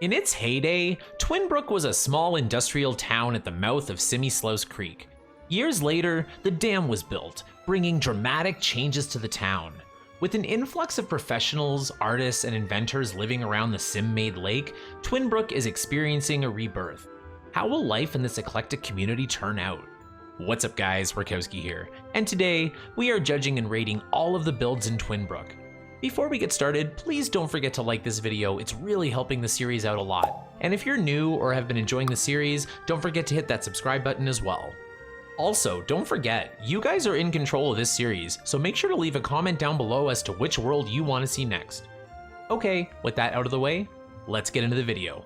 In its heyday, Twinbrook was a small industrial town at the mouth of Simi-Sluice Creek. Years later, the dam was built, bringing dramatic changes to the town. With an influx of professionals, artists, and inventors living around the Sim-made lake, Twinbrook is experiencing a rebirth. How will life in this eclectic community turn out? What's up guys, Rakowski here, and today we are judging and rating all of the builds in Twinbrook. Before we get started, please don't forget to like this video, it's really helping the series out a lot. And if you're new or have been enjoying the series, don't forget to hit that subscribe button as well. Also, don't forget, you guys are in control of this series, so make sure to leave a comment down below as to which world you want to see next. Okay, with that out of the way, let's get into the video.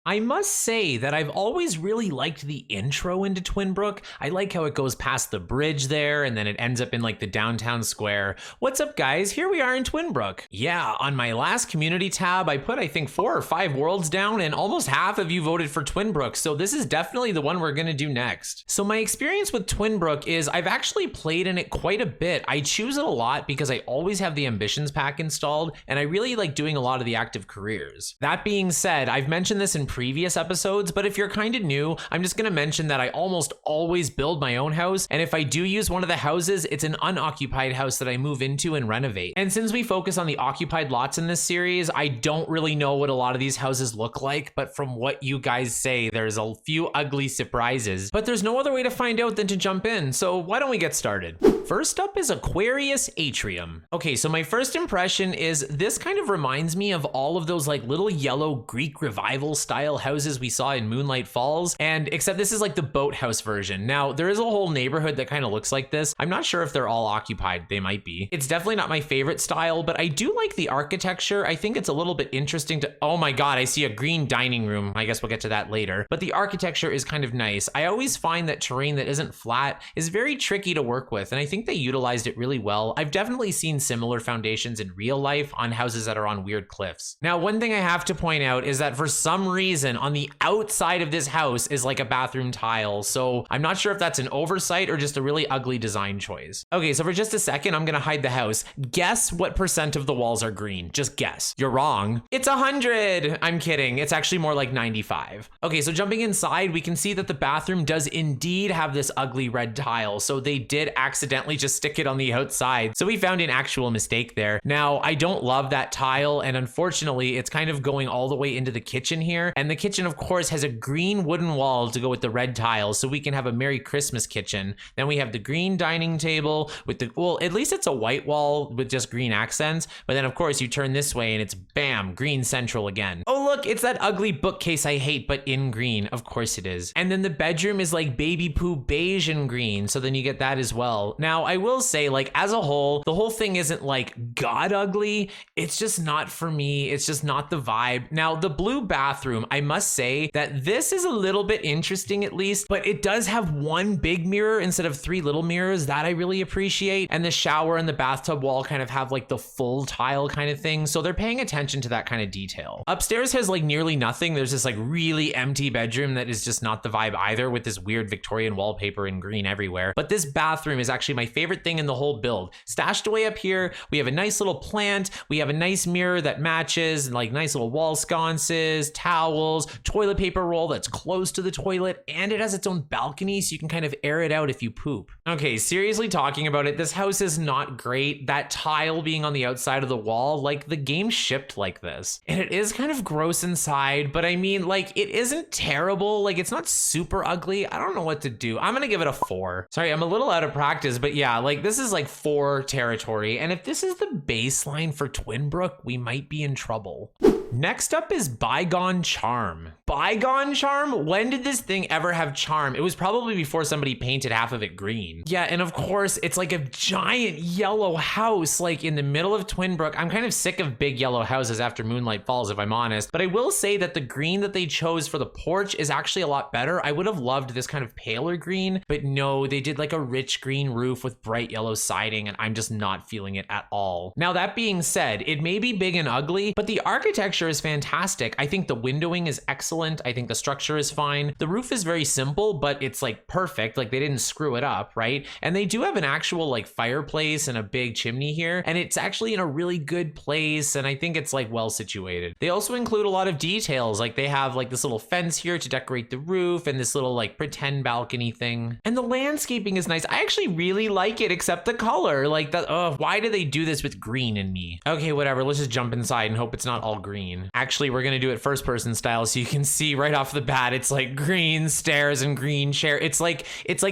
I must say that I've always really liked the intro into Twinbrook. I like how it goes past the bridge there and then it ends up in like the downtown square. What's up guys, here we are in Twinbrook. Yeah, on my last community tab, I put I think 4 or 5 worlds down and almost half of you voted for Twinbrook. So this is definitely the one we're gonna do next. So my experience with Twinbrook is I've actually played in it quite a bit. I choose it a lot because I always have the ambitions pack installed and I really like doing a lot of the active careers. That being said, I've mentioned this in previous episodes, but if you're kind of new, I'm just going to mention that I almost always build my own house, and if I do use one of the houses, it's an unoccupied house that I move into and renovate. And since we focus on the occupied lots in this series, I don't really know what a lot of these houses look like, but from what you guys say, there's a few ugly surprises, but there's no other way to find out than to jump in, so why don't we get started? First up is Aquarius Atrium. Okay, so my first impression is this kind of reminds me of all of those like little yellow Greek revival style houses we saw in Moonlight Falls, and except this is like the boathouse version. Now, there is a whole neighborhood that kind of looks like this. I'm not sure if they're all occupied, they might be. It's definitely not my favorite style, but I do like the architecture. I think it's a little bit interesting to, oh my God, I see a green dining room. I guess we'll get to that later, but the architecture is kind of nice. I always find that terrain that isn't flat is very tricky to work with, and I think they utilized it really well. I've definitely seen similar foundations in real life on houses that are on weird cliffs. Now, one thing I have to point out is that for some reason on the outside of this house is like a bathroom tile, so I'm not sure if that's an oversight or just a really ugly design choice. Okay, so for just a second, I'm gonna hide the house. Guess what percent of the walls are green? Just guess. You're wrong. It's 100. I'm kidding. It's actually more like 95. Okay, so jumping inside, we can see that the bathroom does indeed have this ugly red tile, so they did accidentally just stick it on the outside. So we found an actual mistake there. Now, I don't love that tile, and unfortunately, it's kind of going all the way into the kitchen here, and the kitchen, of course, has a green wooden wall to go with the red tiles, so we can have a Merry Christmas kitchen. Then we have the green dining table with the, well, at least it's a white wall with just green accents, but then of course you turn this way and it's bam, green central again. Oh look, it's that ugly bookcase I hate, but in green, of course it is. And then the bedroom is like baby poo beige and green, so then you get that as well. Now, I will say, like, as a whole, the whole thing isn't like god ugly, it's just not for me, it's just not the vibe. Now, the blue bathroom, I must say that this is a little bit interesting at least, but it does have one big mirror instead of 3 little mirrors. That I really appreciate. And the shower and the bathtub wall kind of have like the full tile kind of thing, so they're paying attention to that kind of detail. Upstairs has like nearly nothing. There's this like really empty bedroom that is just not the vibe either, with this weird Victorian wallpaper in green everywhere. But this bathroom is actually my favorite thing in the whole build. Stashed away up here, we have a nice little plant, we have a nice mirror that matches, and like nice little wall sconces, towels, toilet paper roll that's close to the toilet, and it has its own balcony so you can kind of air it out if you poop. Okay, seriously talking about it, this house is not great. That tile being on the outside of the wall, like the game shipped like this. And it is kind of gross inside, but I mean, like, it isn't terrible. Like, it's not super ugly. I don't know what to do. I'm gonna give it a 4. Sorry, I'm a little out of practice, but yeah, like this is like 4 territory. And if this is the baseline for Twinbrook, we might be in trouble. Next up is Bygone Charm. Bygone Charm? When did this thing ever have charm? It was probably before somebody painted half of it green. Yeah, and of course, it's like a giant yellow house like in the middle of Twinbrook. I'm kind of sick of big yellow houses after Moonlight Falls, if I'm honest, but I will say that the green that they chose for the porch is actually a lot better. I would have loved this kind of paler green, but no, they did like a rich green roof with bright yellow siding, and I'm just not feeling it at all. Now, that being said, it may be big and ugly, but the architecture structure is fantastic. I think the windowing is excellent. I think the structure is fine. The roof is very simple, but it's like perfect. Like they didn't screw it up, right? And they do have an actual like fireplace and a big chimney here, and it's actually in a really good place, and I think it's like well situated. They also include a lot of details, like they have like this little fence here to decorate the roof and this little like pretend balcony thing. And the landscaping is nice. I actually really like it, except the color. Like that, why do they do this with green in me? Okay, whatever, let's just jump inside and hope it's not all green. Actually, we're gonna do it first person style so you can see right off the bat, it's like green stairs and green chair. It's like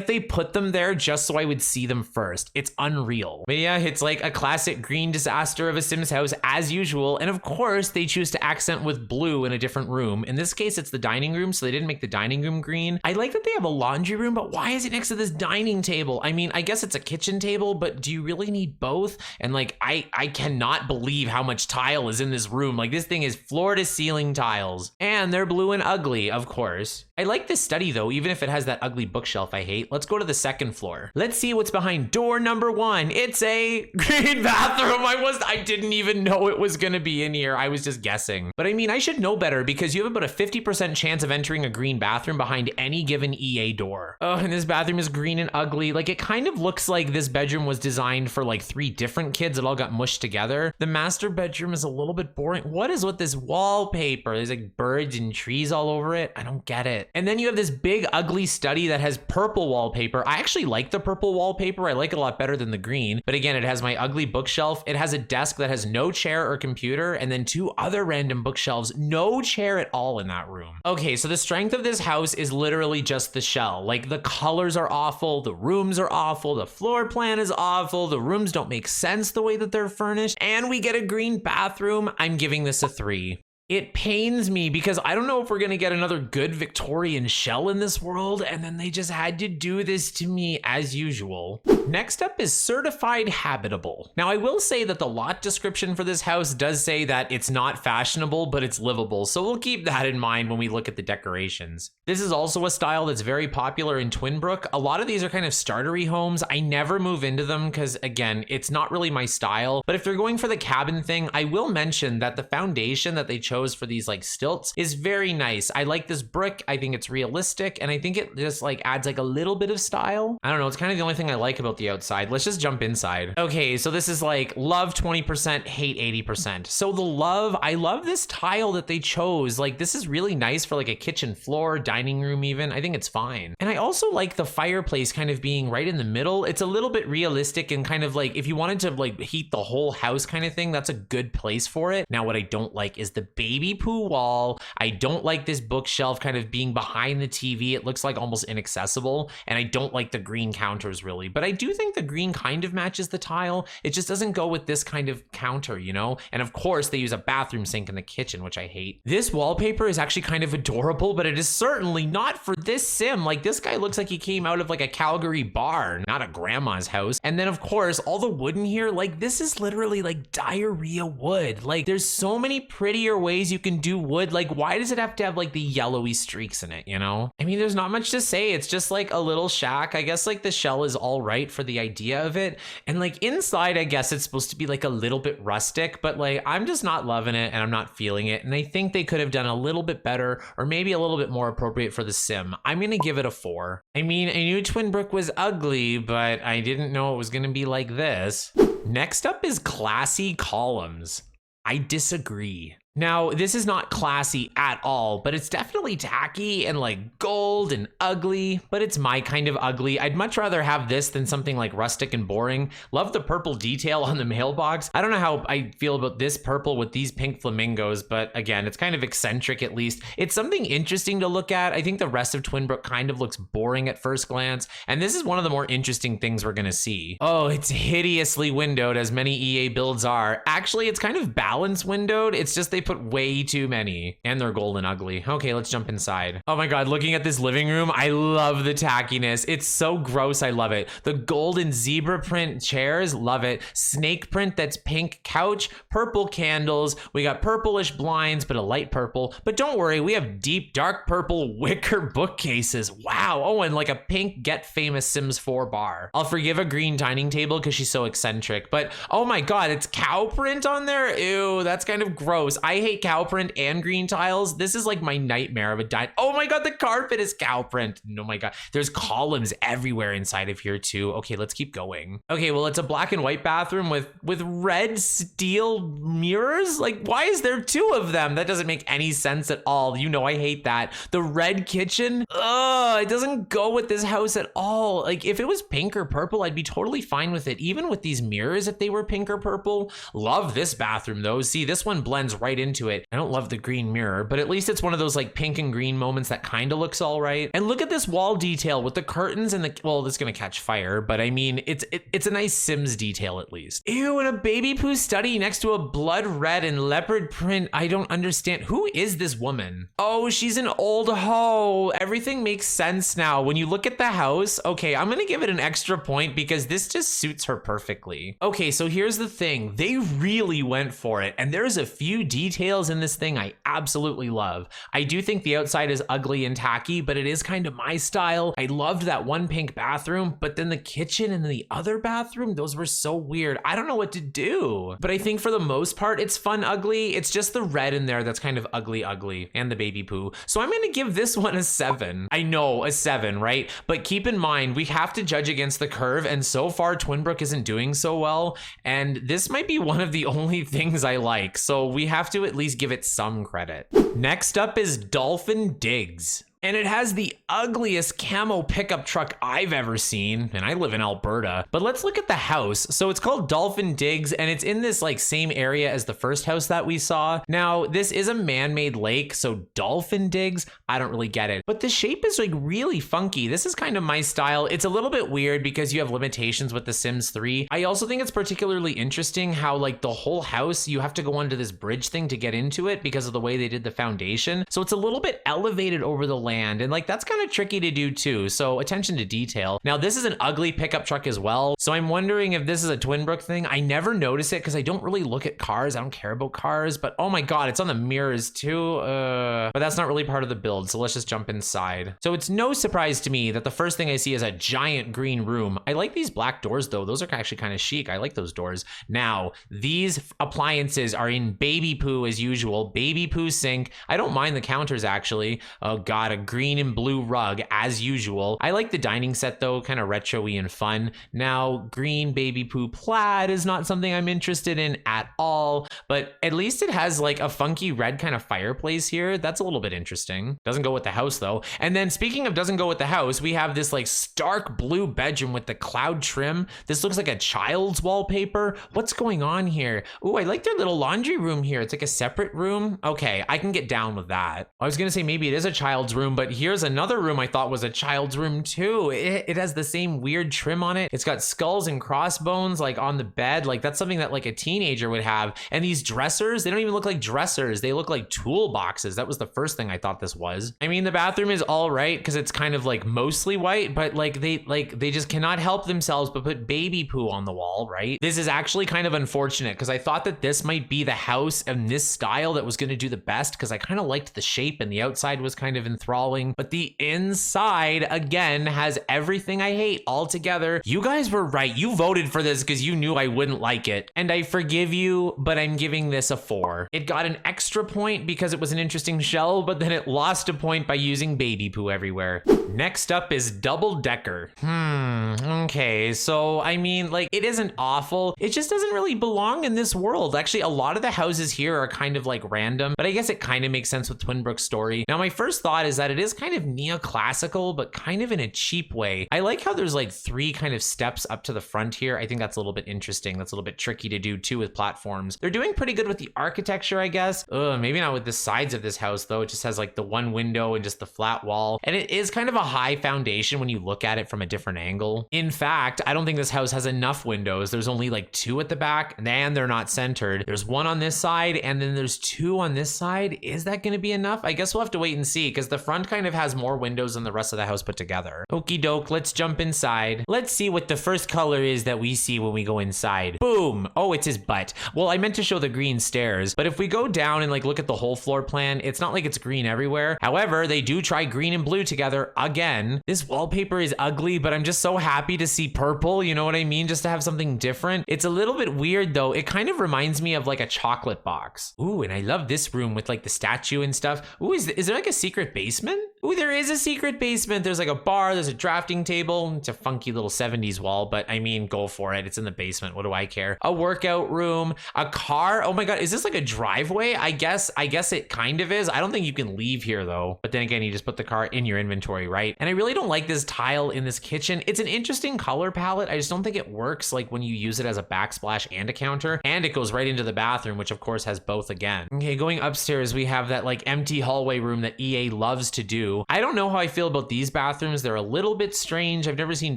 they put them there just so I would see them first. It's unreal. But yeah, it's like a classic green disaster of a Sims house as usual. And of course, they choose to accent with blue in a different room. In this case, it's the dining room, so they didn't make the dining room green. I like that they have a laundry room, but why is it next to this dining table? I mean, I guess it's a kitchen table, but do you really need both? And like, I cannot believe how much tile is in this room. Like this thing is floor to ceiling tiles, and they're blue and ugly, of course. I like this study though, even if it has that ugly bookshelf I hate. Let's go to the second floor. Let's see what's behind door number 1. It's a green bathroom. I didn't even know it was gonna be in here. I was just guessing. But I mean, I should know better because you have about a 50% chance of entering a green bathroom behind any given EA door. Oh, and this bathroom is green and ugly. Like it kind of looks like this bedroom was designed for like 3 different kids that all got mushed together. The master bedroom is a little bit boring. What is with this wallpaper? There's like birds and trees all over it. I don't get it. And then you have this big ugly study that has purple wallpaper. I actually like the purple wallpaper. I like it a lot better than the green. But again, it has my ugly bookshelf. It has a desk that has no chair or computer, and then 2 other random bookshelves. No chair at all in that room. Okay, so the strength of this house is literally just the shell. Like the colors are awful, the rooms are awful, the floor plan is awful, the rooms don't make sense the way that they're furnished, and we get a green bathroom. I'm giving this a 3. It pains me because I don't know if we're gonna get another good Victorian shell in this world, and then they just had to do this to me as usual. Next up is certified habitable. Now I will say that the lot description for this house does say that it's not fashionable, but it's livable. So we'll keep that in mind when we look at the decorations. This is also a style that's very popular in Twinbrook. A lot of these are kind of startery homes. I never move into them because again, it's not really my style. But if they're going for the cabin thing, I will mention that the foundation that they chose for these like stilts is very nice. I like this brick. I think it's realistic, and I think it just like adds like a little bit of style. I don't know, it's kind of the only thing I like about the outside. Let's just jump inside. Okay, so this is like love 20%, hate 80%. So the love, I love this tile that they chose. Like this is really nice for like a kitchen floor, dining room even. I think it's fine. And I also like the fireplace kind of being right in the middle. It's a little bit realistic and kind of like if you wanted to like heat the whole house kind of thing, that's a good place for it. Now what I don't like is the baby poo wall. I don't like this bookshelf kind of being behind the TV. It looks like almost inaccessible, and I don't like the green counters really, but I do think the green kind of matches the tile. It just doesn't go with this kind of counter, you know? And of course they use a bathroom sink in the kitchen, which I hate. This wallpaper is actually kind of adorable, but it is certainly not for this sim. Like this guy looks like he came out of like a Calgary bar, not a grandma's house. And then of course, all the wood in here, like this is literally like diarrhea wood. Like there's so many prettier ways you can do wood. Like why does it have to have like the yellowy streaks in it, you know? I mean, there's not much to say. It's just like a little shack. I guess like the shell is all right for the idea of it. And like inside, I guess it's supposed to be like a little bit rustic, but like I'm just not loving it and I'm not feeling it. And I think they could have done a little bit better or maybe a little bit more appropriate for the sim. I'm gonna give it a 4. I mean, I knew Twinbrook was ugly, but I didn't know it was gonna be like this. Next up is classy columns. I disagree. Now, this is not classy at all, but it's definitely tacky and like gold and ugly, but it's my kind of ugly. I'd much rather have this than something like rustic and boring. Love the purple detail on the mailbox. I don't know how I feel about this purple with these pink flamingos, but again, it's kind of eccentric at least. It's something interesting to look at. I think the rest of Twinbrook kind of looks boring at first glance, and this is one of the more interesting things we're gonna see. Oh, it's hideously windowed, as many EA builds are. Actually, it's kind of balanced windowed. It's just they put way too many, and they're gold and ugly. Okay, let's jump inside. Oh my god, looking at this living room, I love the tackiness. It's so gross, I love it. The golden zebra print chairs, love it. Snake print that's pink couch, purple candles. We got purplish blinds, but a light purple. But don't worry, we have deep dark purple wicker bookcases. Wow. Oh, and like a pink Get Famous Sims 4 bar. I'll forgive a green dining table because she's so eccentric, but oh my god, it's cow print on there. Ew, that's kind of gross. I hate cow print and green tiles. This is like my nightmare of a oh my God, the carpet is cow print. Oh my God, there's columns everywhere inside of here too. Okay, let's keep going. Okay, well, it's a black and white bathroom with red steel mirrors. Like, why is there 2 of them? That doesn't make any sense at all. You know, I hate that. The red kitchen, it doesn't go with this house at all. Like, if it was pink or purple, I'd be totally fine with it. Even with these mirrors, if they were pink or purple. Love this bathroom though. See, this one blends right into it. I don't love the green mirror, but at least it's one of those like pink and green moments that kind of looks all right. And look at this wall detail with the curtains and the, well, this is gonna catch fire, but I mean, it's a nice Sims detail at least. Ew, and a baby poo study next to a blood red and leopard print. I don't understand. Who is this woman? Oh, she's an old hoe. Everything makes sense now. When you look at the house, okay, I'm gonna give it an extra point because this just suits her perfectly. Okay, so here's the thing. They really went for it, and there's a few details in this thing I absolutely love. I do think the outside is ugly and tacky, but it is kind of my style. I loved that one pink bathroom, but then the kitchen and the other bathroom, those were so weird. I don't know what to do. But I think for the most part, it's fun ugly. It's just the red in there that's kind of ugly, and the baby poo. So I'm gonna give this one a 7. I know, a 7, right? But keep in mind, we have to judge against the curve, and so far Twinbrook isn't doing so well, and this might be one of the only things I like, so we have to at least give it some credit. Next up is Dolphin Digs. And it has the ugliest camo pickup truck I've ever seen, and I live in Alberta. But let's look at the house. So it's called Dolphin Digs, and it's in this like same area as the first house that we saw. Now, this is a man-made lake, so Dolphin Digs, I don't really get it. But the shape is like really funky. This is kind of my style. It's a little bit weird because you have limitations with The Sims 3. I also think it's particularly interesting how like the whole house, you have to go under this bridge thing to get into it because of the way they did the foundation. So it's a little bit elevated over the land, and like that's kind of tricky to do too, so attention to detail. Now this is an ugly pickup truck as well, so I'm wondering if this is a Twinbrook thing. I never notice it because I don't really look at cars. I don't care about cars, but oh my God, it's on the mirrors too. But that's not really part of the build, so let's just jump inside. So it's no surprise to me that the first thing I see is a giant green room. I like these black doors though. Those are actually kind of chic. I like those doors. Now these appliances are in baby poo as usual. Baby poo sink. I don't mind the counters actually. Oh God, a green and blue rug as usual. I like the dining set though, kind of retro-y and fun. Now, green baby poo plaid is not something I'm interested in at all, but at least it has like a funky red kind of fireplace here. That's a little bit interesting. Doesn't go with the house though. And then speaking of doesn't go with the house, we have this like stark blue bedroom with the cloud trim. This looks like a child's wallpaper. What's going on here? Ooh, I like their little laundry room here. It's like a separate room. Okay, I can get down with that. I was gonna say maybe it is a child's room, but here's another room I thought was a child's room too. It has the same weird trim on it. It's got skulls and crossbones like on the bed. Like that's something that like a teenager would have. And these dressers, they don't even look like dressers. They look like toolboxes. That was the first thing I thought this was. I mean, the bathroom is all right because it's kind of like mostly white, but like they just cannot help themselves but put baby poo on the wall, right? This is actually kind of unfortunate because I thought that this might be the house in this style that was going to do the best because I kind of liked the shape and the outside was kind of enthralling, but the inside again has everything I hate all together. You guys were right. You voted for this because you knew I wouldn't like it, and I forgive you, but I'm giving this a 4. It got an extra point because it was an interesting shell, but then it lost a point by using baby poo everywhere. Next up is Double Decker. Okay, so I mean, like, it isn't awful. It just doesn't really belong in this world. Actually, a lot of the houses here are kind of like random, but I guess it kind of makes sense with Twinbrook's story. Now, my first thought is that it is kind of neoclassical, but kind of in a cheap way. I like how there's like 3 kind of steps up to the front here. I think that's a little bit interesting. That's a little bit tricky to do too with platforms. They're doing pretty good with the architecture, I guess. Maybe not with the sides of this house though. It just has like the one window and just the flat wall. And it is kind of a high foundation when you look at it from a different angle. In fact, I don't think this house has enough windows. There's only like 2 at the back and they're not centered. There's 1 on this side and then there's 2 on this side. Is that going to be enough? I guess we'll have to wait and see because the front front kind of has more windows than the rest of the house put together. Okie doke, let's jump inside. Let's see what the first color is that we see when we go inside. Boom. Oh, it's his butt. Well, I meant to show the green stairs, but if we go down and like look at the whole floor plan, it's not like it's green everywhere. However, they do try green and blue together again. This wallpaper is ugly, but I'm just so happy to see purple, you know what I mean? Just to have something different. It's a little bit weird though. It kind of reminds me of like a chocolate box. Ooh, and I love this room with like the statue and stuff. Ooh, is there like a secret basement? Ooh, there is a secret basement. There's like a bar, there's a drafting table. It's a funky little 70s wall, but I mean, go for it. It's in the basement. What do I care? A workout room, a car. Oh my God, is this like a driveway? I guess it kind of is. I don't think you can leave here though. But then again, you just put the car in your inventory, right? And I really don't like this tile in this kitchen. It's an interesting color palette. I just don't think it works like when you use it as a backsplash and a counter. And it goes right into the bathroom, which of course has both again. Okay, going upstairs, we have that like empty hallway room that EA loves to do. I don't know how I feel about these bathrooms. They're a little bit strange. I've never seen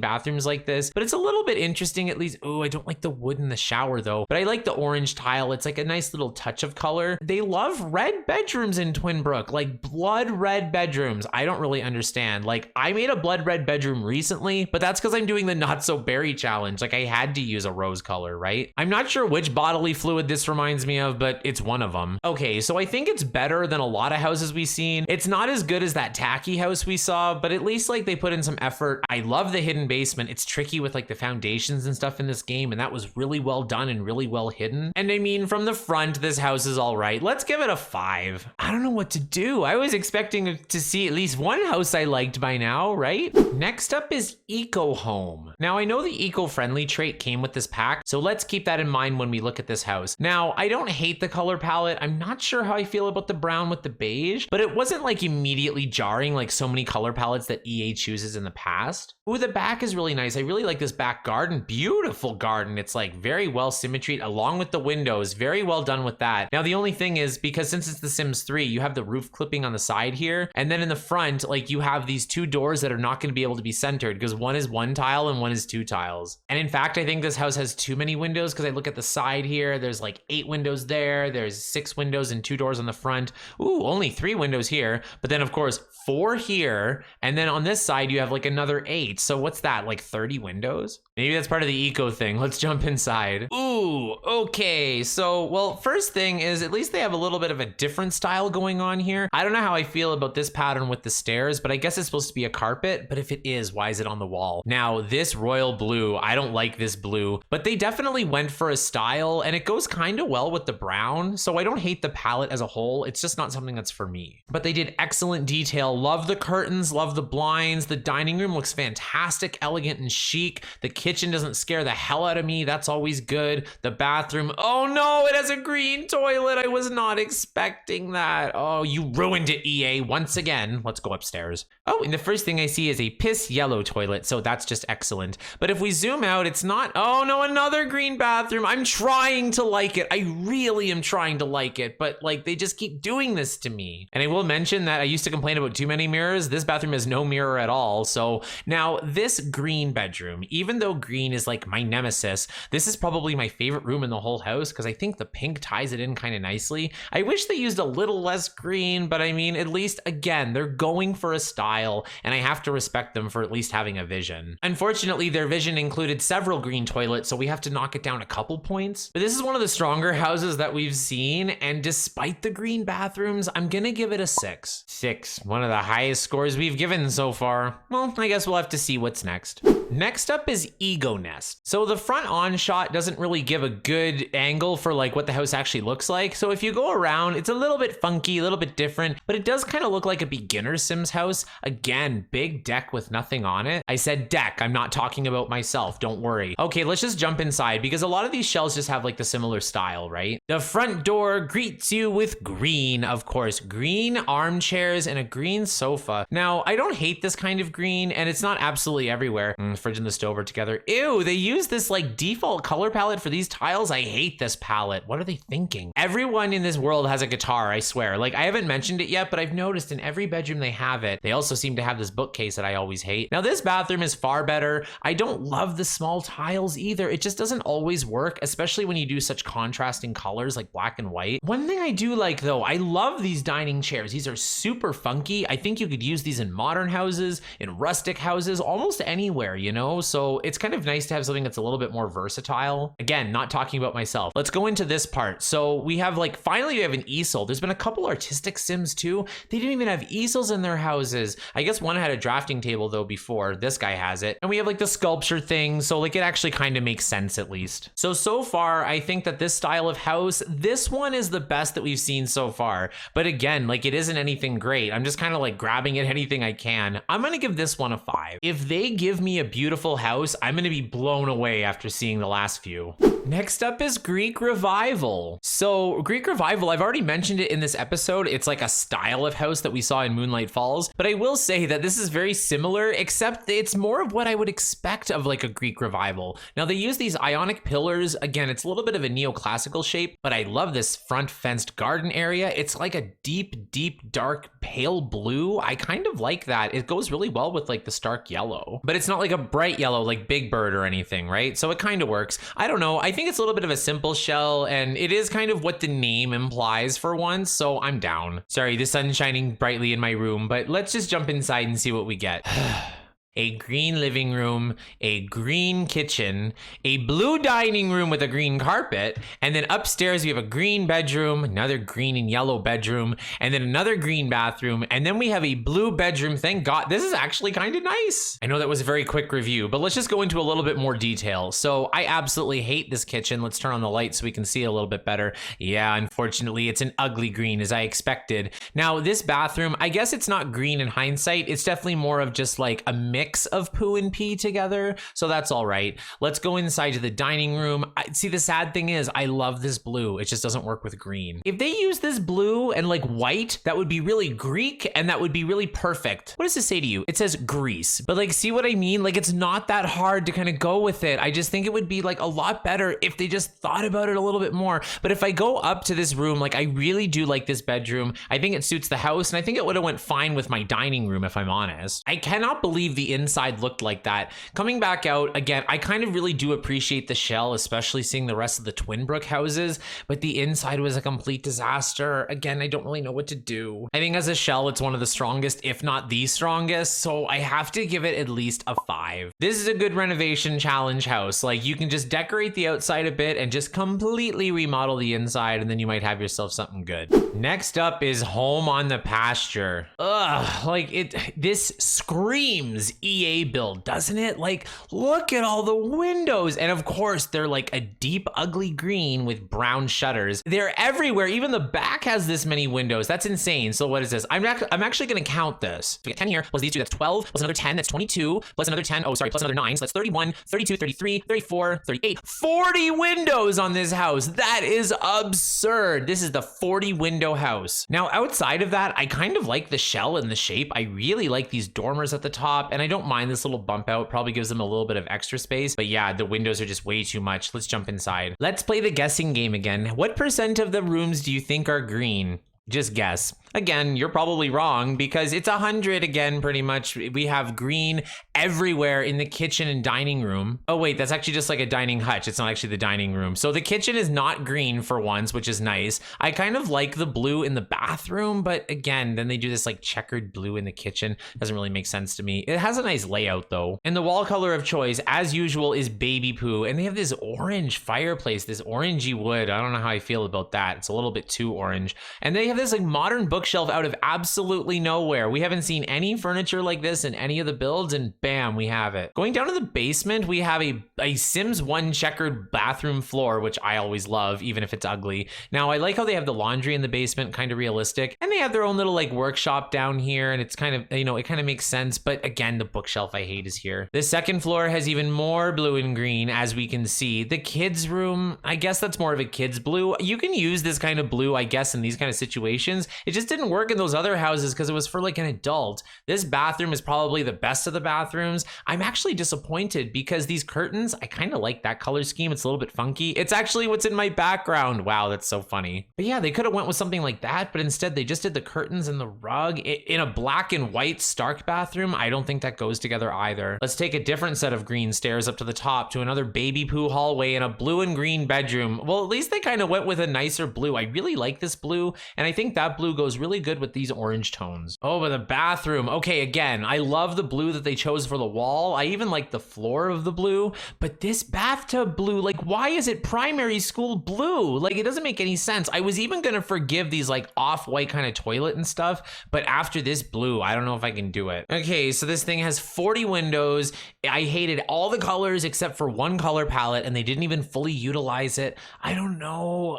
bathrooms like this, but it's a little bit interesting at least. Oh, I don't like the wood in the shower though, but I like the orange tile. It's like a nice little touch of color. They love red bedrooms in Twinbrook, like blood red bedrooms. I don't really understand. Like I made a blood red bedroom recently, but that's because I'm doing the not so berry challenge. Like I had to use a rose color, right? I'm not sure which bodily fluid this reminds me of, but it's one of them. Okay, so I think it's better than a lot of houses we've seen. It's not as good as that tacky house we saw, but at least like they put in some effort. I love the hidden basement. It's tricky with like the foundations and stuff in this game, and that was really well done and really well hidden. And I mean, from the front, this house is all right. Let's give it a 5. I don't know what to do. I was expecting to see at least one house I liked by now, right? Next up is Eco Home. Now I know the eco-friendly trait came with this pack, so let's keep that in mind when we look at this house. Now, I don't hate the color palette. I'm not sure how I feel about the brown with the beige, but it wasn't like immediately jarring like so many color palettes that EA chooses in the past. Ooh, the back is really nice. I really like this back garden. Beautiful garden. It's like very well symmetried along with the windows. Very well done with that. Now, the only thing is, because since it's The Sims 3, you have the roof clipping on the side here. And then in the front, like you have these 2 doors that are not going to be able to be centered because one is 1 tile and one is 2 tiles. And in fact, I think this house has too many windows because I look at the side here. There's like 8 windows there. There's 6 windows and 2 doors on the front. Ooh, only 3 windows here. But then of course, 4 here. And then on this side, you have like another 8. So what's that, like 30 windows? Maybe that's part of the eco thing. Let's jump inside. Ooh, okay. So, well, first thing is at least they have a little bit of a different style going on here. I don't know how I feel about this pattern with the stairs, but I guess it's supposed to be a carpet. But if it is, why is it on the wall? Now, this royal blue, I don't like this blue, but they definitely went for a style and it goes kind of well with the brown. So I don't hate the palette as a whole. It's just not something that's for me. But they did excellent detail. Love the curtains, love the blinds. The dining room looks fantastic, elegant and chic. The kitchen doesn't scare the hell out of me. That's always good. The bathroom, oh no, it has a green toilet. I was not expecting that. Oh, you ruined it, EA, once again. Let's go upstairs. Oh, and the first thing I see is a piss yellow toilet, so that's just excellent. But if we zoom out, it's not, oh no, another green bathroom. I'm trying to like it. I really am trying to like it, but like they just keep doing this to me. And I will mention that I used to complain about too many mirrors. This bathroom has no mirror at all. So now this green bedroom, even though green is like my nemesis, this is probably my favorite room in the whole house because I think the pink ties it in kind of nicely. I wish they used a little less green, but I mean, at least again, they're going for a style and I have to respect them for at least having a vision. Unfortunately, their vision included several green toilets, so we have to knock it down a couple points. But this is one of the stronger houses that we've seen, and despite the green bathrooms, I'm gonna give it a 6. 6, one of the highest scores we've given so far. Well, I guess we'll have to see what's next. Next up is Ego Nest. So the front on shot doesn't really give a good angle for like what the house actually looks like. So if you go around, it's a little bit funky, a little bit different, but it does kind of look like a beginner Sims house. Again, big deck with nothing on it. I said deck, I'm not talking about myself, don't worry. Okay, let's just jump inside because a lot of these shells just have like the similar style, right? The front door greets you with green, of course, green armchairs and a green sofa. Now, I don't hate this kind of green and it's not absolutely everywhere. Fridge and the stove are together. Ew, they use this like default color palette for these tiles. I hate this palette. What are they thinking? Everyone in this world has a guitar, I swear. Like I haven't mentioned it yet, but I've noticed in every bedroom they have it. They also also seem to have this bookcase that I always hate. Now this bathroom is far better. I don't love the small tiles either. It just doesn't always work, especially when you do such contrasting colors like black and white. One thing I do like though, I love these dining chairs. These are super funky. I think you could use these in modern houses, in rustic houses, almost anywhere, you know? So it's kind of nice to have something that's a little bit more versatile. Again, not talking about myself. Let's go into this part. So we have like, finally we have an easel. There's been a couple artistic Sims too. They didn't even have easels in their houses. I guess one had a drafting table though before. This guy has it. And we have like the sculpture thing. So like it actually kind of makes sense at least. So far, I think that this style of house, this one is the best that we've seen so far. But again, like it isn't anything great. I'm just kind of like grabbing at anything I can. I'm gonna give this one a 5. If they give me a beautiful house, I'm gonna be blown away after seeing the last few. Next up is Greek Revival. So Greek Revival, I've already mentioned it in this episode. It's like a style of house that we saw in Moonlight Falls, but I will say that this is very similar, except it's more of what I would expect of like a Greek Revival. Now they use these ionic pillars. Again, it's a little bit of a neoclassical shape, but I love this front fenced garden area. It's like a deep, deep, dark, pale blue. I kind of like that. It goes really well with like the stark yellow, but it's not like a bright yellow like Big Bird or anything, right? So it kind of works. I don't know. I think it's a little bit of a simple shell, and it is kind of what the name implies for once, so I'm down. Sorry, the sun's shining brightly in my room, but let's just jump inside and see what we get. A green living room, a green kitchen, a blue dining room with a green carpet, and then upstairs we have a green bedroom, another green and yellow bedroom, and then another green bathroom, and then we have a blue bedroom. Thank God, this is actually kind of nice. I know that was a very quick review, but let's just go into a little bit more detail. So I absolutely hate this kitchen. Let's turn on the light so we can see a little bit better. Yeah, unfortunately, it's an ugly green as I expected. Now this bathroom, I guess it's not green in hindsight. It's definitely more of just like a mix of poo and pee together, so that's all right. Let's go inside to the dining room. See, the sad thing is I love this blue. It just doesn't work with green. If they use this blue and like white, that would be really Greek and that would be really perfect. What does this say to you? It says Greece, but like, see what I mean? Like, it's not that hard to kind of go with it. I just think it would be like a lot better if they just thought about it a little bit more. But if I go up to this room, like I really do like this bedroom. I think it suits the house, and I think it would have went fine with my dining room if I'm honest. I cannot believe the inside looked like that. Coming back out, again, I kind of really do appreciate the shell, especially seeing the rest of the Twinbrook houses, but the inside was a complete disaster. Again, I don't really know what to do. I think as a shell, it's one of the strongest, if not the strongest, so I have to give it at least a 5. This is a good renovation challenge house. Like, you can just decorate the outside a bit and just completely remodel the inside, and then you might have yourself something good. Next up is Home on the Pasture. Ugh, like this screams EA build, doesn't it? Like, look at all the windows, and of course they're like a deep ugly green with brown shutters. They're everywhere. Even the back has this many windows. That's insane. So what is this? I'm actually gonna count this. We get 10 here plus these two, that's 12, plus another 10, that's 22, plus another 10, oh sorry, plus another 9, so that's 31, 32, 33, 34, 38, 40 windows on this house. That is absurd. This is the 40 window house. Now outside of that, I kind of like the shell and the shape. I really like these dormers at the top, and I don't mind this little bump out. Probably gives them a little bit of extra space, but yeah, the windows are just way too much. Let's jump inside. Let's play the guessing game again. What % of the rooms do you think are green? Just guess. Again, you're probably wrong because it's 100 again, pretty much. We have green everywhere in the kitchen and dining room. Oh wait, that's actually just like a dining hutch. It's not actually the dining room. So the kitchen is not green for once, which is nice. I kind of like the blue in the bathroom, but again, then they do this like checkered blue in the kitchen. Doesn't really make sense to me. It has a nice layout though. And the wall color of choice, as usual, is baby poo. And they have this orange fireplace, this orangey wood. I don't know how I feel about that. It's a little bit too orange. And they have this like modern bookshelf out of absolutely nowhere. We haven't seen any furniture like this in any of the builds, and bam, we have it. Going down to the basement, we have a Sims 1 checkered bathroom floor, which I always love, even if it's ugly. Now, I like how they have the laundry in the basement, kind of realistic, and they have their own little like workshop down here, and it's kind of, you know, it kind of makes sense, but again, the bookshelf I hate is here. The second floor has even more blue and green, as we can see. The kids' room, I guess that's more of a kids' blue. You can use this kind of blue, I guess, in these kind of situations situations. It just didn't work in those other houses because it was for like an adult. This bathroom is probably the best of the bathrooms. I'm actually disappointed because these curtains, I kind of like that color scheme. It's a little bit funky. It's actually what's in my background. Wow, that's so funny. But yeah, they could have went with something like that, but instead they just did the curtains and the rug in a black and white Stark bathroom. I don't think that goes together either. Let's take a different set of green stairs up to the top to another baby poo hallway and a blue and green bedroom. Well, at least they kind of went with a nicer blue. I really like this blue, and I think that blue goes really good with these orange tones. Oh, but the bathroom. Okay, again, I love the blue that they chose for the wall. I even like the floor of the blue, but this bathtub blue, like, why is it primary school blue? Like, it doesn't make any sense. I was even gonna forgive these like off-white kind of toilet and stuff, but after this blue, I don't know if I can do it. Okay, so this thing has 40 windows. I hated all the colors except for one color palette, and they didn't even fully utilize it. I don't know.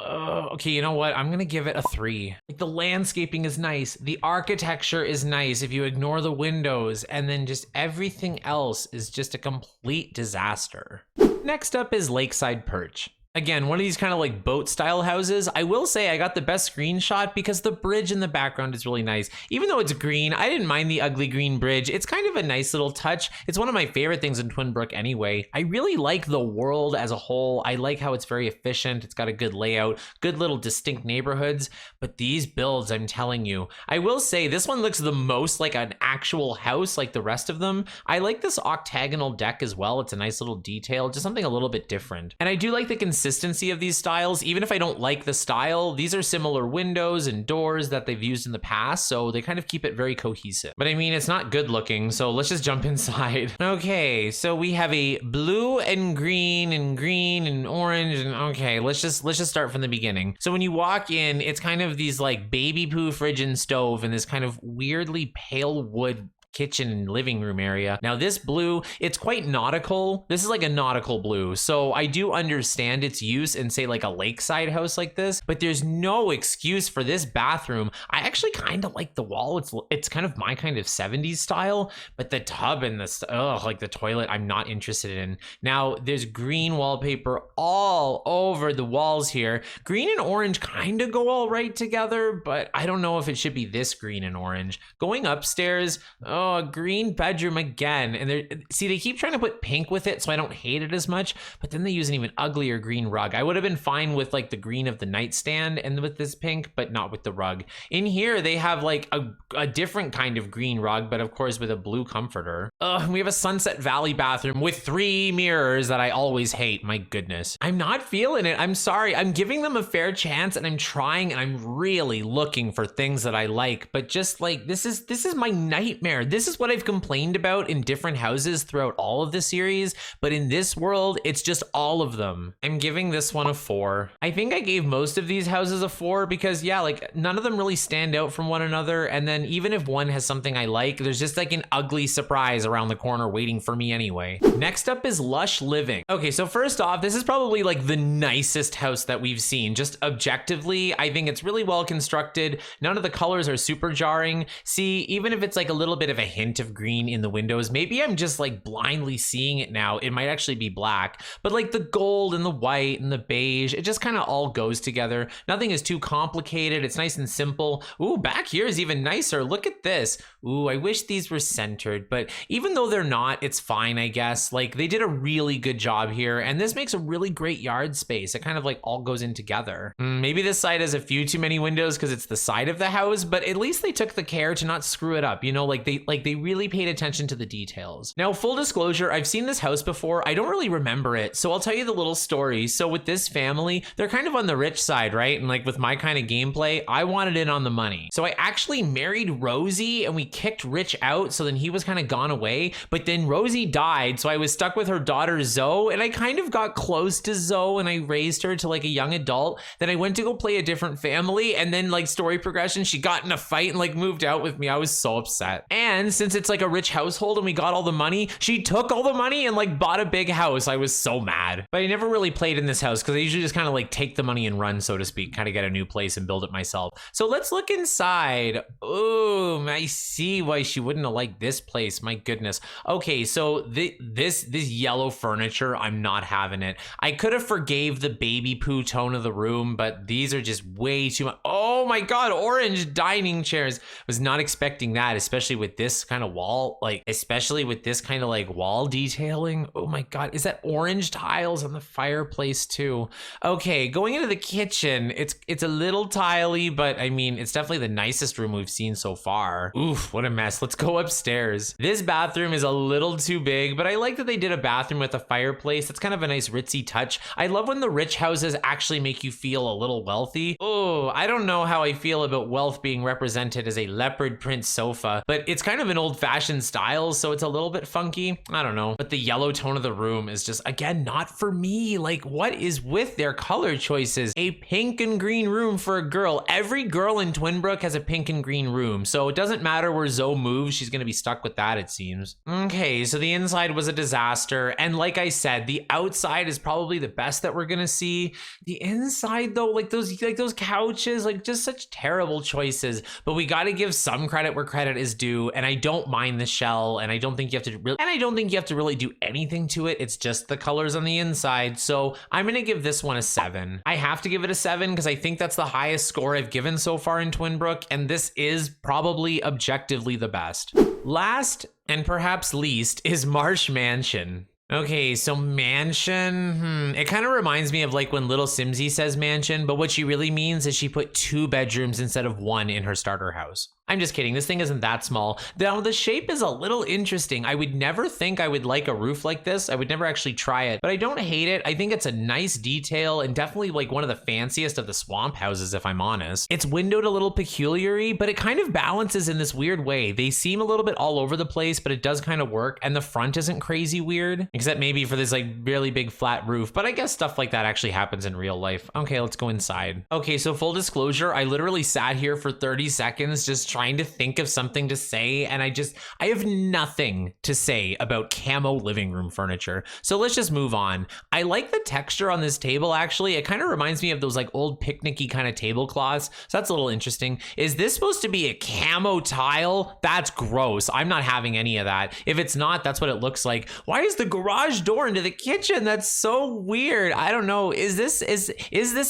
Okay, you know what? I'm gonna give it a 3. Like, the landscaping is nice. The architecture is nice if you ignore the windows, and then just everything else is just a complete disaster. Next up is Lakeside Perch. Again, one of these kind of like boat style houses. I will say I got the best screenshot because the bridge in the background is really nice. Even though it's green, I didn't mind the ugly green bridge. It's kind of a nice little touch. It's one of my favorite things in Twinbrook anyway. I really like the world as a whole. I like how it's very efficient. It's got a good layout, good little distinct neighborhoods. But these builds, I'm telling you, I will say this one looks the most like an actual house like the rest of them. I like this octagonal deck as well. It's a nice little detail, just something a little bit different. And I do like the consistency of these styles. Even if I don't like the style, these are similar windows and doors that they've used in the past, so they kind of keep it very cohesive. But I mean, it's not good looking, so let's just jump inside. Okay, so we have a blue and green and orange, and okay, let's just start from the beginning. So when you walk in, it's kind of these like baby poo fridge and stove and this kind of weirdly pale wood kitchen and living room area. Now this blue, it's quite nautical. This is like a nautical blue. So I do understand its use in say like a lakeside house like this, but there's no excuse for this bathroom. I actually kind of like the wall. It's kind of my kind of 70s style, but the tub and like the toilet, I'm not interested in. Now there's green wallpaper all over the walls here. Green and orange kind of go all right together, but I don't know if it should be this green and orange. Going upstairs, a green bedroom again, and they keep trying to put pink with it, so I don't hate it as much, but then they use an even uglier green rug. I would have been fine with like the green of the nightstand and with this pink, but not with the rug. In here they have like a different kind of green rug, but of course with a blue comforter. We have a Sunset Valley bathroom with 3 mirrors that I always hate. My goodness, I'm not feeling it. I'm sorry. I'm giving them a fair chance, and I'm trying, and I'm really looking for things that I like, but just like this is my nightmare. This is what I've complained about in different houses throughout all of the series, but in this world, it's just all of them. I'm giving this one a 4. I think I gave most of these houses a 4 because yeah, like none of them really stand out from one another, and then even if one has something I like, there's just like an ugly surprise around the corner waiting for me anyway. Next up is Lush Living. Okay, so first off, this is probably like the nicest house that we've seen. Just objectively, I think it's really well constructed. None of the colors are super jarring. See, even if it's like a little bit of a hint of green in the windows, maybe I'm just like blindly seeing it now. It might actually be black, but like the gold and the white and the beige, it just kind of all goes together. Nothing is too complicated. It's nice and simple. Ooh, back here is even nicer. Look at this. Ooh, I wish these were centered, but even though they're not, it's fine, I guess. Like they did a really good job here, and this makes a really great yard space. It kind of like all goes in together. Maybe this side has a few too many windows because it's the side of the house, but at least they took the care to not screw it up. You know, like they really paid attention to the details. Now, full disclosure, I've seen this house before. I don't really remember it, so I'll tell you the little story. So with this family, they're kind of on the rich side, right? And like with my kind of gameplay, I wanted in on the money. So I actually married Rosie, and we kicked Rich out, so then he was kind of gone away. But then Rosie died, so I was stuck with her daughter Zoe, and I kind of got close to Zoe, and I raised her to like a young adult. Then I went to go play a different family, and then like story progression, she got in a fight and like moved out with me. I was so upset. And then since it's like a rich household and we got all the money, she took all the money and like bought a big house. I was so mad. But I never really played in this house because I usually just kind of like take the money and run, so to speak, kind of get a new place and build it myself. So let's look inside. Oh, I see why she wouldn't have liked this place. My goodness. Okay, so this yellow furniture, I'm not having it. I could have forgave the baby poo tone of the room, but these are just way too much. Oh my God, orange dining chairs. Was not expecting that, especially with this kind of wall, especially with this kind of like wall detailing. Oh my God, is that orange tiles on the fireplace too? Okay, going into the kitchen, it's a little tiley, but I mean, it's definitely the nicest room we've seen so far. Oof, what a mess. Let's go upstairs. This bathroom is a little too big, but I like that they did a bathroom with a fireplace. It's kind of a nice ritzy touch. I love when the rich houses actually make you feel a little wealthy. Oh, I don't know how I feel about wealth being represented as a leopard print sofa, but it's kind of an old-fashioned style, so it's a little bit funky. I don't know, but the yellow tone of the room is just, again, not for me. Like, what is with their color choices? A pink and green room for a girl. Every girl in Twinbrook has a pink and green room, so it doesn't matter where Zoe moves, she's gonna be stuck with that, it seems. Okay, so the inside was a disaster, and like I said, the outside is probably the best that we're gonna see. The inside though, like those couches, like just such terrible choices, but we gotta give some credit where credit is due, and I don't mind the shell, and I don't think you have to really do anything to it. It's just the colors on the inside, so I'm gonna give this one a 7. I have to give it a 7 because I think that's the highest score I've given so far in Twinbrook, and this is probably objectively the best. Last and perhaps least is Marsh Mansion. Okay, so mansion, it kind of reminds me of like when little Simsy says mansion, but what she really means is she put 2 bedrooms instead of 1 in her starter house. I'm just kidding, this thing isn't that small. Now, the shape is a little interesting. I would never think I would like a roof like this. I would never actually try it, but I don't hate it. I think it's a nice detail and definitely like one of the fanciest of the swamp houses, if I'm honest. It's windowed a little peculiarly, but it kind of balances in this weird way. They seem a little bit all over the place, but it does kind of work, and the front isn't crazy weird, except maybe for this like really big flat roof, but I guess stuff like that actually happens in real life. Okay, let's go inside. Okay, so full disclosure, I literally sat here for 30 seconds just trying to think of something to say, and I have nothing to say about camo living room furniture, so let's just move on. I like the texture on this table, actually. It kind of reminds me of those like old picnicky kind of tablecloths, so that's a little interesting. Is this supposed to be a camo tile? That's gross. I'm not having any of that. If it's not, that's what it looks like. Why is the garage door into the kitchen? That's so weird. I don't know. Is this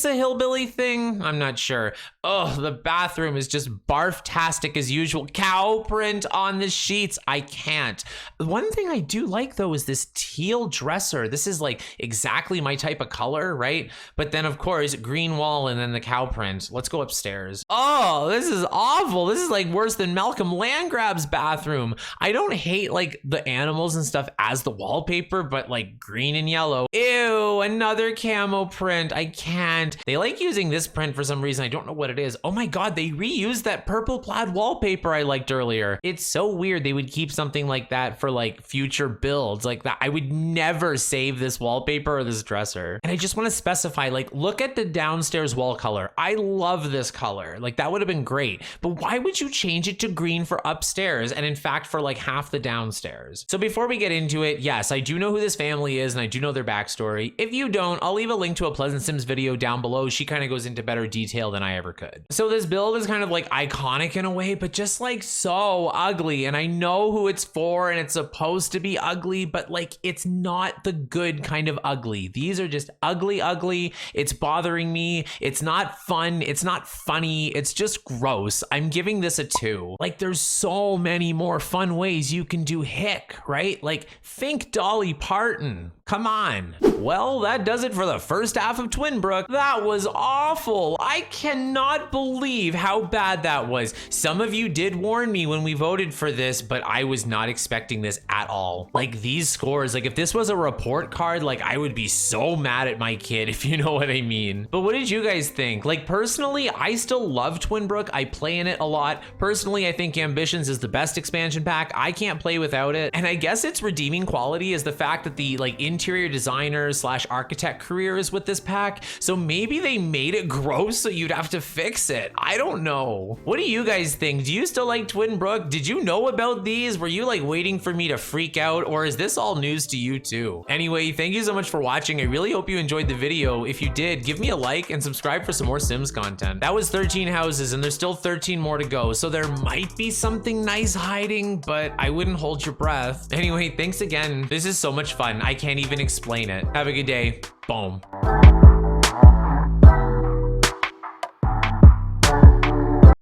a hillbilly thing? I'm not sure. Oh, the bathroom is just barf-tastic as usual. Cow print on the sheets. I can't. One thing I do like though is this teal dresser. This is like exactly my type of color, right? But then of course, green wall and then the cow print. Let's go upstairs. Oh, this is awful. This is like worse than Malcolm Landgrab's bathroom. I don't hate like the animals and stuff as the wallpaper, but like green and yellow. Ew, another camo print. I can't. They like using this print for some reason. I don't know what it is. Oh my God, they reused that purple plaid wallpaper I liked earlier. It's so weird they would keep something like that for like future builds like that. I would never save this wallpaper or this dresser. And I just want to specify, like, look at the downstairs wall color. I love this color. Like, that would have been great. But why would you change it to green for upstairs and in fact for like half the downstairs? So before we get into it, yes, I do know who this family is and I do know their backstory. If you don't, I'll leave a link to a Pleasant Sims video down below. She kind of goes into better detail than I ever could. So this build is kind of like iconic in a way, but just like so ugly. And I know who it's for and it's supposed to be ugly, but like it's not the good kind of ugly. These are just ugly. It's bothering me. It's not fun. It's not funny. It's just gross. I'm giving this a 2. Like there's so many more fun ways you can do hick, right? Like think Dolly Parton. Come on. Well, that does it for the first half of Twinbrook. That was awful. I cannot believe how bad that was. Some of you did warn me when we voted for this, but I was not expecting this at all. Like these scores, like if this was a report card, like I would be so mad at my kid, if you know what I mean. But what did you guys think? Like personally, I still love Twinbrook. I play in it a lot. Personally, I think Ambitions is the best expansion pack. I can't play without it. And I guess its redeeming quality is the fact that the like in interior designer slash architect careers with this pack, so maybe they made it gross so you'd have to fix it. I don't know. What do you guys think? Do you still like Twinbrook? Did you know about these? Were you like waiting for me to freak out, or is this all news to you too? Anyway, thank you so much for watching. I really hope you enjoyed the video. If you did, give me a like and subscribe for some more Sims content. That was 13 houses and there's still 13 more to go, so there might be something nice hiding, but I wouldn't hold your breath. Anyway, thanks again. This is so much fun. I can't even explain it. Have a good day. Boom.